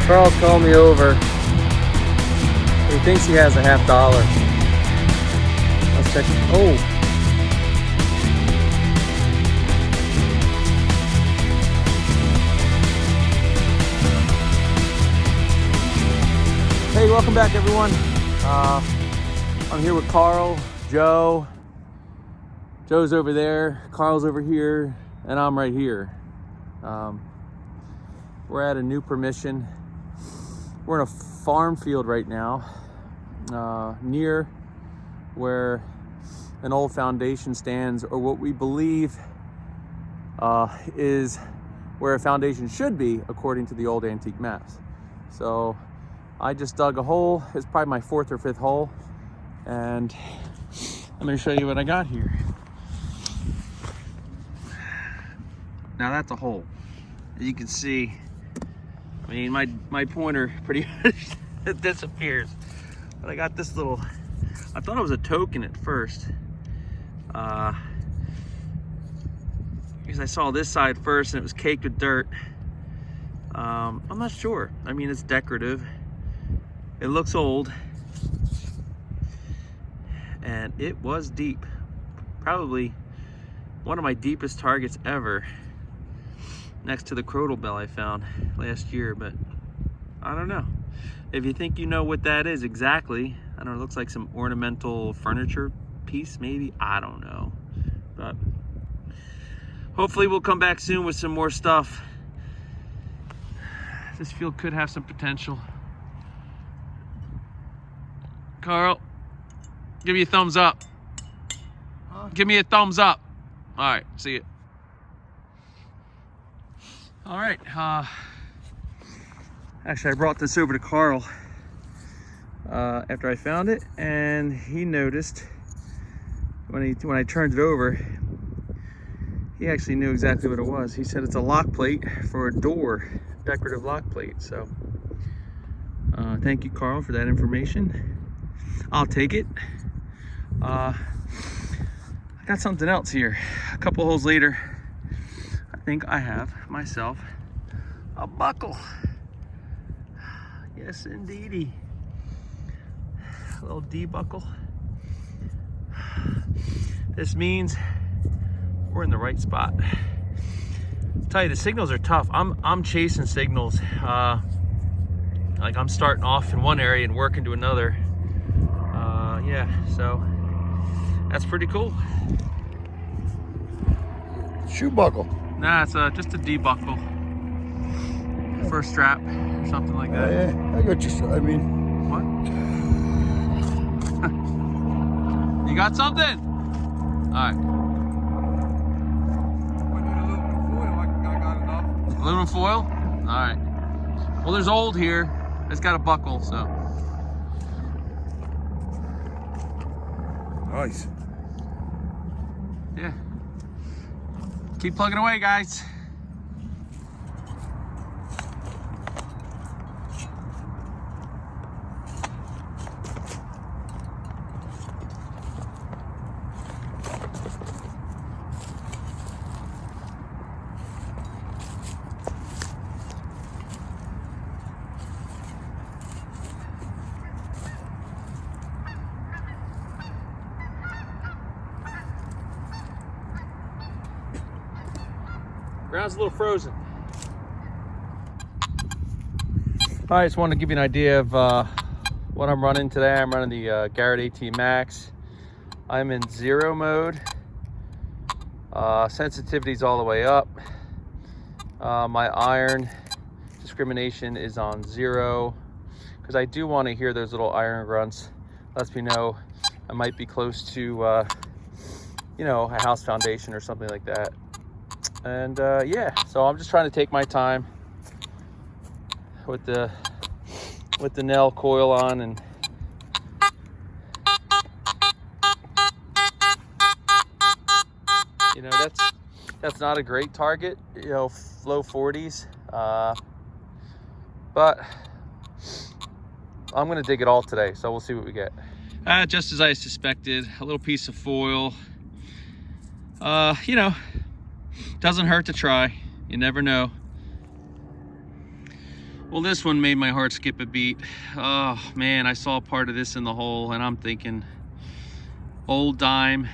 Carl's called me over. He thinks he has a $50. Let's check. Oh. Hey, welcome back, everyone. I'm here with Carl, Joe. Joe's over there, Carl's over here, and I'm right here. We're at a new permission. We're in a farm field right now, near where an old foundation stands, or what we believe is where a foundation should be according to the old antique maps. So I just dug a hole. It's probably my 4th or 5th hole, and I'm going to show you what I got here. Now that's a hole. As you can see, I mean, my pointer pretty much disappears. But I got this little, I thought it was a token at first. Because I saw this side first and it was caked with dirt. I'm not sure. I mean, it's decorative. It looks old. And it was deep. Probably one of my deepest targets ever. Next to the crottle bell I found last year, but I don't know. If you think you know what that is exactly, I don't know, it looks like some ornamental furniture piece maybe, I don't know. But hopefully we'll come back soon with some more stuff. This field could have some potential. Carl, give me a thumbs up. Huh? Give me a thumbs up. All right, see you. All right, actually I brought this over to Carl after I found it, and he noticed when I turned it over, he actually knew exactly what it was. He said it's a lock plate for a door, decorative lock plate. So thank you, Carl, for that information. I'll take it. I got something else here. A couple holes later, I think I have myself a buckle. Yes, indeedy. A little D buckle. This means we're in the right spot. I'll tell you, the signals are tough. I'm chasing signals. Like I'm starting off in one area and working to another. Yeah, so that's pretty cool. Shoe buckle. Nah, it's just a D buckle for a strap or something like that. Yeah, I got you. I mean, what? You got something? All right. Aluminum foil? All right. Well, there's old here. It's got a buckle, so. Nice. Yeah. Keep plugging away, guys. Ground's a little frozen. All right, just wanted to give you an idea of what I'm running today. I'm running the Garrett AT Max. I'm in 0 mode. Sensitivity's all the way up. My iron discrimination is on 0 because I do want to hear those little iron grunts. Lets me know I might be close to, you know, a house foundation or something like that. And yeah, so I'm just trying to take my time with the NEL coil on, and you know, that's not a great target, you know, low 40s, but I'm gonna dig it all today, so we'll see what we get. Just as I suspected, a little piece of foil. You know, doesn't hurt to try. You never know. Well, this one made my heart skip a beat. Oh man, I saw part of this in the hole and I'm thinking, old dime,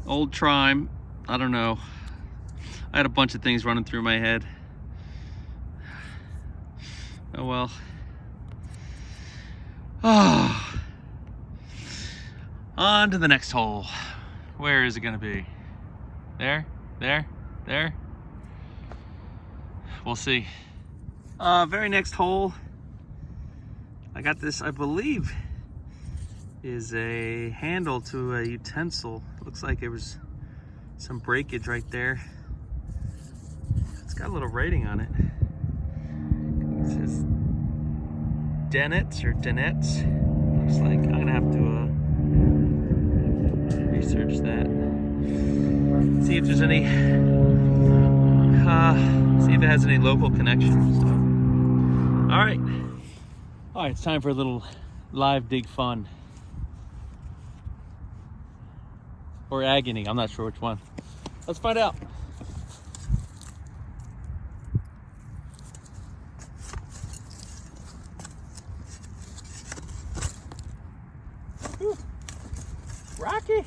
old trime, I don't know. I had a bunch of things running through my head. Oh well. Oh. On to the next hole. Where is it gonna be? There? There? There? We'll see. Very next hole. I got this, I believe, is a handle to a utensil. Looks like there was some breakage right there. It's got a little writing on it. It says Dennett's or Dennett's. Looks like I'm gonna have to research that. See if there's any, see if it has any local connections. So. All right, it's time for a little live dig fun. Or agony, I'm not sure which one. Let's find out. Whew. Rocky.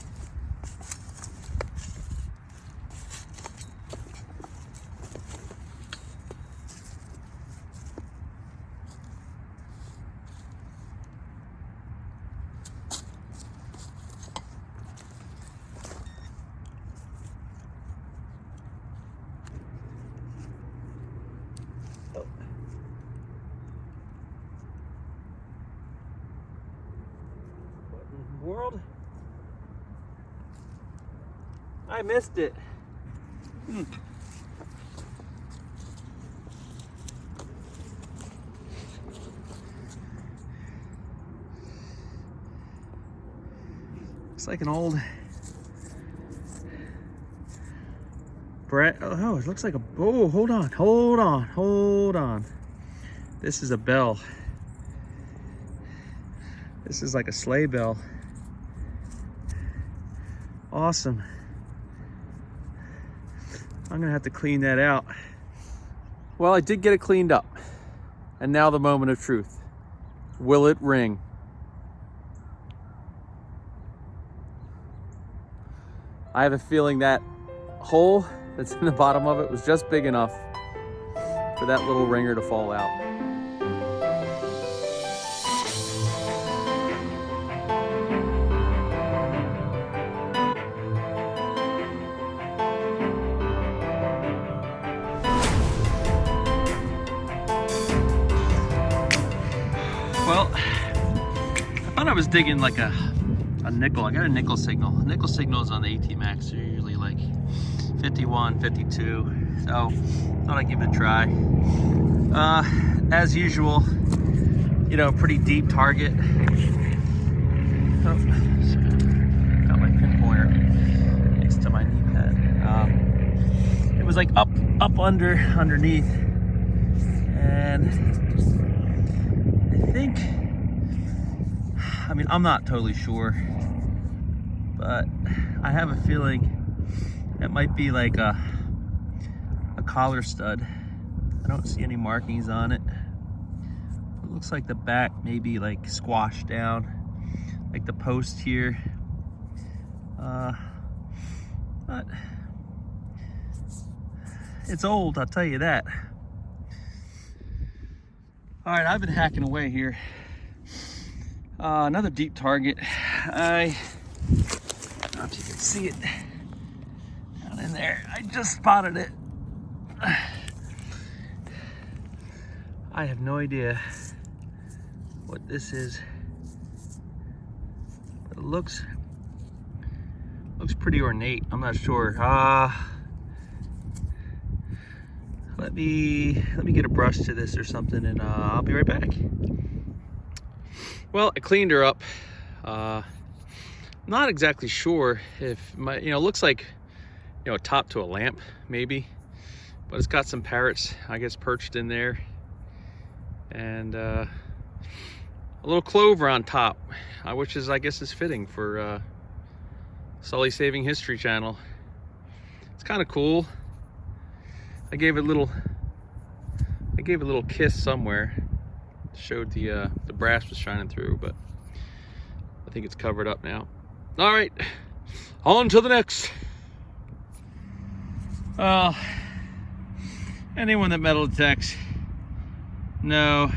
World, I missed it. It's like an old Brett. Oh, it looks like a, oh, hold on. This is a bell. This is like a sleigh bell. Awesome. I'm gonna have to clean that out. Well, I did get it cleaned up. And now the moment of truth. Will it ring? I have a feeling that hole that's in the bottom of it was just big enough for that little ringer to fall out. Well, I thought I was digging like a nickel. I got a nickel signal. Nickel signals on the AT MAX are usually like 51, 52. So thought I'd give it a try. As usual, you know, pretty deep target. Oh, got my pinpointer next to my knee pad. It was like up underneath, and I mean, I'm not totally sure, but I have a feeling it might be like a collar stud. I don't see any markings on it. It looks like the back maybe like squashed down, like the post here. But it's old, I'll tell you that. All right, I've been hacking away here. Another deep target. I don't know if you can see it down in there. I just spotted it. I have no idea what this is, but it looks pretty ornate. I'm not sure. Let me get a brush to this or something, and I'll be right back. Well, I cleaned her up. Not exactly sure if it looks like, a top to a lamp maybe, but it's got some parrots, I guess, perched in there, and a little clover on top, which is, I guess, is fitting for Sully Saving History channel. It's kind of cool. I gave it a little kiss somewhere. Showed the brass was shining through, but I think it's covered up now. All right, on to the next. Anyone that metal detects know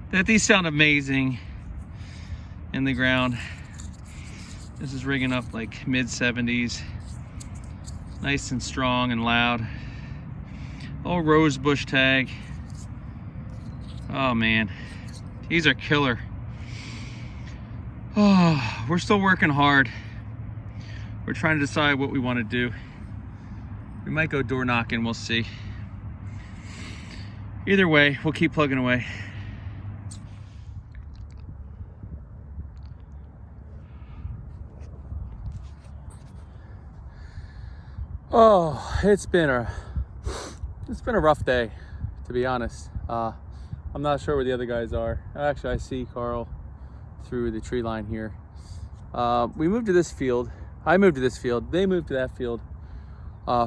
that these sound amazing in the ground. This is rigging up like mid 70s, nice and strong and loud. Oh, rose bush tag. Oh man, these are killer. Oh, we're still working hard. We're trying to decide what we want to do. We might go door knocking, we'll see. Either way, we'll keep plugging away. Oh, it's been a rough day, to be honest. I'm not sure where the other guys are. Actually, I see Carl through the tree line here. We moved to this field. I moved to this field. They moved to that field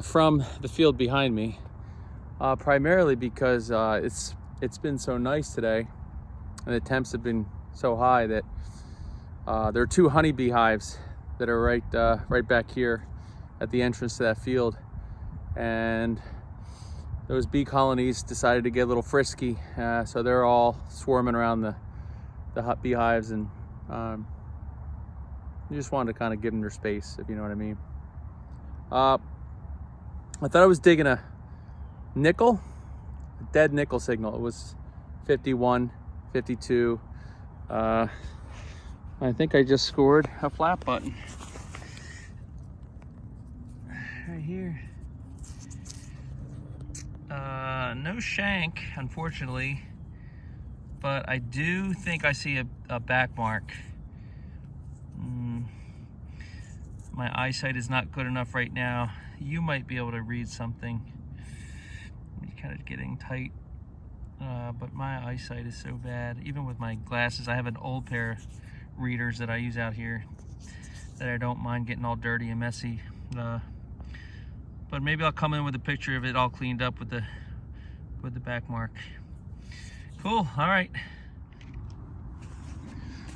from the field behind me, primarily because it's been so nice today, and the temps have been so high that there are 2 honeybee hives that are right back here at the entrance to that field, and those bee colonies decided to get a little frisky, so they're all swarming around the hot beehives, and you just wanted to kind of give them their space, if you know what I mean. I thought I was digging a nickel, a dead nickel signal. It was 51, 52. I think I just scored a flat button right here. No shank, unfortunately, but I do think I see a back mark. My eyesight is not good enough right now. You might be able to read something. It's kind of getting tight, but my eyesight is so bad. Even with my glasses, I have an old pair of readers that I use out here that I don't mind getting all dirty and messy. But maybe I'll come in with a picture of it all cleaned up with the back mark. Cool, all right.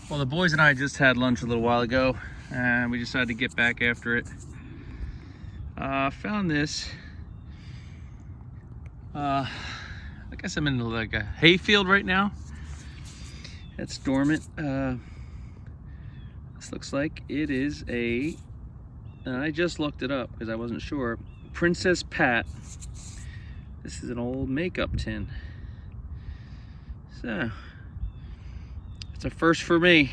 Well, the boys and I just had lunch a little while ago, and we decided to get back after it. Found this. I guess I'm in like a hay field right now. It's dormant. This looks like it is and I just looked it up because I wasn't sure. Princess Pat. This is an old makeup tin. So, it's a first for me.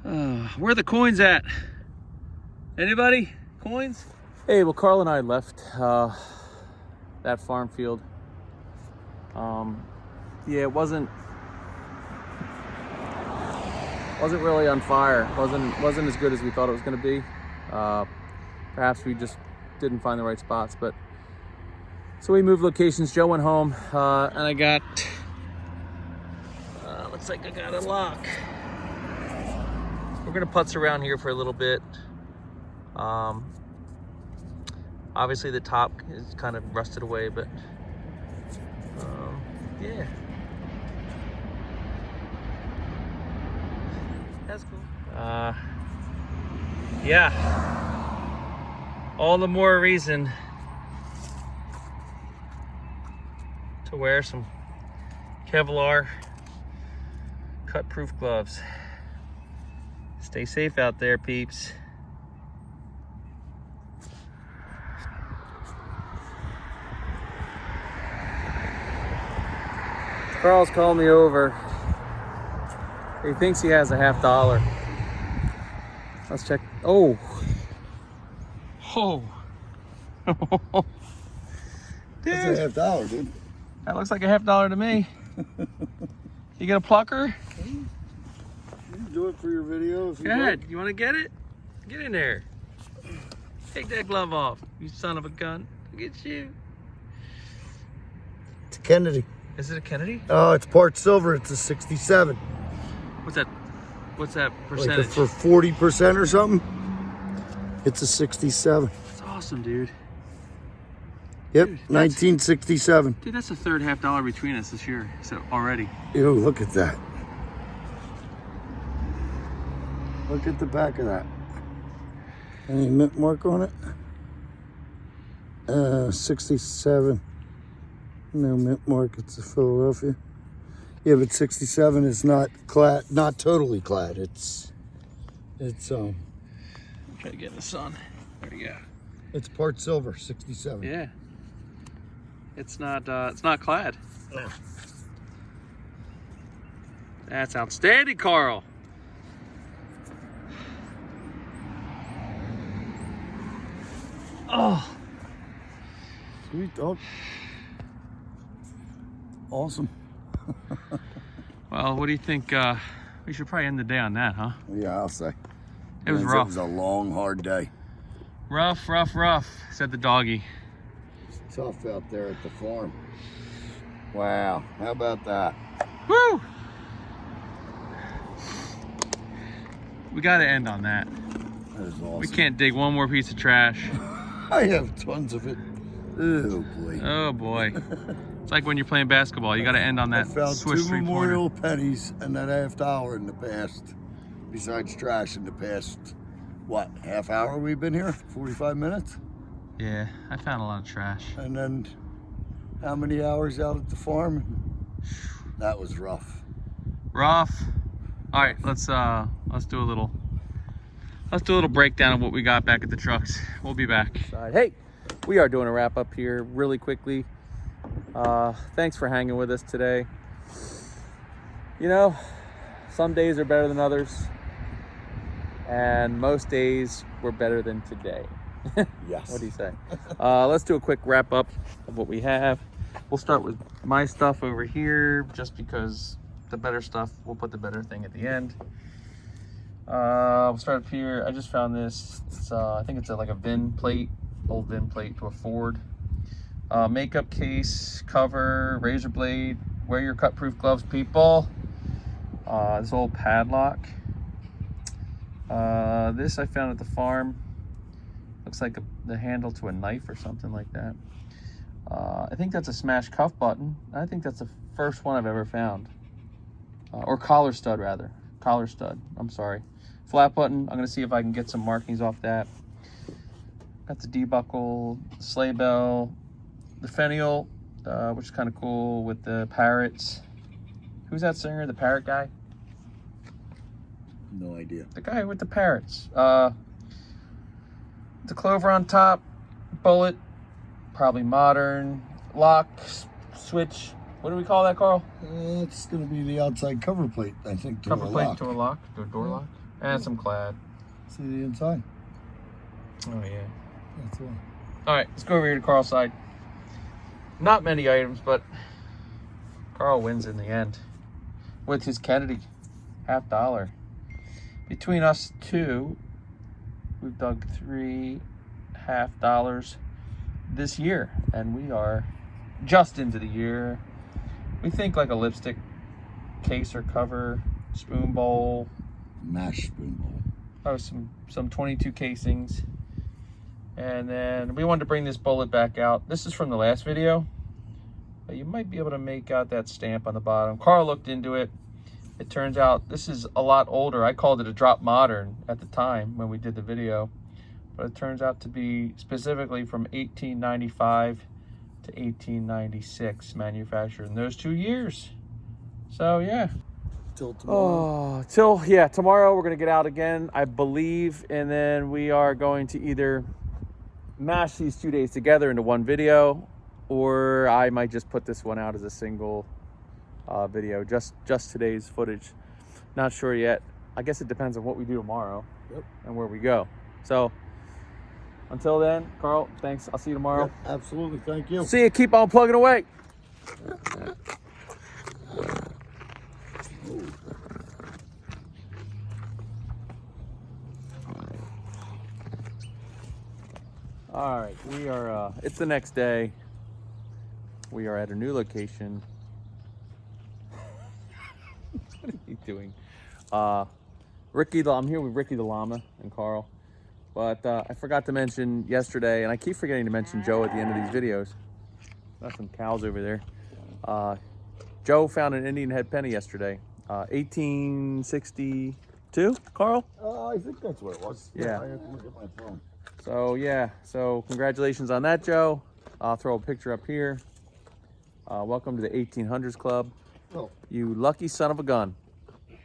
Where are the coins at? Anybody? Coins? Hey, well, Carl and I left that farm field. Yeah, it wasn't really on fire. Wasn't as good as we thought it was going to be. Perhaps we just didn't find the right spots, but so we moved locations. Joe went home, and I got looks like I got a lock. We're gonna putz around here for a little bit. Obviously the top is kind of rusted away, but yeah, that's cool. Yeah, all the more reason to wear some Kevlar cut-proof gloves. Stay safe out there, peeps. Carl's called me over. He thinks he has a $50. Let's check. Oh. Oh. Dude. That's a $50, dude. That looks like a $50 to me. You get a plucker? You do it for your videos. Go ahead. You want to get it? Get in there. Take that glove off, you son of a gun. Look at you. It's a Kennedy. Is it a Kennedy? Oh, it's part silver. It's a 67. What's that percentage? Like for 40% or something. It's a 67. That's awesome, dude. Yep, Dude, 1967. Dude, that's the third $50 between us this year, so already. Ew, look at that. Look at the back of that. Any mint mark on it? 67. No mint mark, it's a Philadelphia. Yeah, but 67 is not clad, not totally clad. It's Try to get in the sun. There you go. it's part silver, 67. Yeah. It's not clad. No. That's outstanding, Carl. Oh. Sweet dog. Awesome. Well, what do you think? We should probably end the day on that, huh? Yeah, I'll say. It was It rough. was a long, hard day. Rough, said the doggy. It's tough out there at the farm. Wow, how about that? Woo! We got to end on that. That is awesome. We can't dig one more piece of trash. I have tons of it. Oh boy. Oh boy. It's like when you're playing basketball. You got to end on that I found Swiss 2 three-pointer. memorial pennies and that $50 in the past. Besides trash in the past, what, half hour we've been here? 45 minutes? Yeah, I found a lot of trash. And then how many hours out at the farm? That was rough. Rough. All right, let's do a little breakdown of what we got back at the trucks. We'll be back. Hey, we are doing a wrap up here really quickly. Thanks for hanging with us today. You know, some days are better than others, and most days were better than today. Yes. What do you say? Let's do a quick wrap up of what we have. We'll start with my stuff over here, just because the better stuff, we'll put the better thing at the end. We'll start up here. I just found this. It's I think it's like a VIN plate, old VIN plate to a Ford. Makeup case, cover, razor blade. Wear your cut-proof gloves, people. This old padlock. This I found at the farm. Looks like the handle to a knife or something like that. I think that's a smash cuff button. I think that's the first one I've ever found. Or collar stud, rather. Collar stud, I'm sorry. Flat button, I'm gonna see if I can get some markings off that. Got the debuckle, sleigh bell, the finial, which is kind of cool with the parrots. Who's that singer, the parrot guy? No idea. The guy with the parrots. The clover on top, bullet, probably modern, lock, switch. What do we call that, Carl? It's going to be the outside cover plate, I think. To Cover a plate lock. to a lock, to a door lock, and some clad. See the inside. Oh yeah. That's all. All right, let's go over here to Carl's side. Not many items, but Carl wins in the end with his Kennedy $50. Between us two, we've dug $3 $50 this year, and we are just into the year. We think like a lipstick case or cover, spoon bowl. Mash spoon bowl. Oh, some 22 casings. And then we wanted to bring this bullet back out. This is from the last video. But you might be able to make out that stamp on the bottom. Carl looked into it. It turns out this is a lot older. I called it a drop modern at the time when we did the video. But it turns out to be specifically from 1895 to 1896, manufactured in those 2 years. So yeah. Till tomorrow. Oh, tomorrow we're gonna get out again, I believe, and then we are going to either mash these 2 days together into one video, or I might just put this one out as a single video, just today's footage. Not sure yet. I guess it depends on what we do tomorrow. Yep. And where we go. So until then, Carl, thanks. I'll see you tomorrow. Yep, absolutely. Thank you. See you. Keep on plugging away. All right, we are, it's the next day. We are at a new location. What are you doing? I'm here with Ricky the Llama and Carl. But I forgot to mention yesterday, and I keep forgetting to mention Joe at the end of these videos. Got some cows over there. Joe found an Indian head penny yesterday. 1862, Carl? I think that's what it was. Yeah. I have to look at my phone. So yeah, so congratulations on that, Joe. I'll throw a picture up here. Welcome to the 1800's Club. Oh. You lucky son of a gun.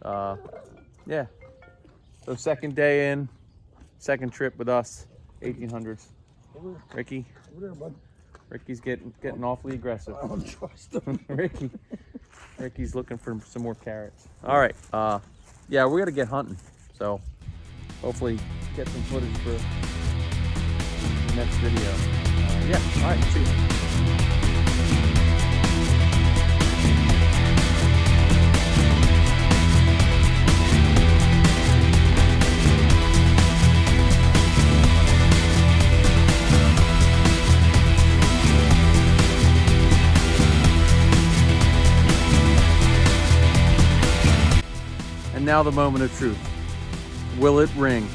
Yeah. So second day in, second trip with us, 1800's. Ricky. Over there, bud. Ricky's getting awfully aggressive. I don't trust him. Ricky's looking for some more carrots. All right. Yeah, we're gonna get hunting. So hopefully get some footage for the next video. Yeah. All right. See you. And now the moment of truth. Will it ring?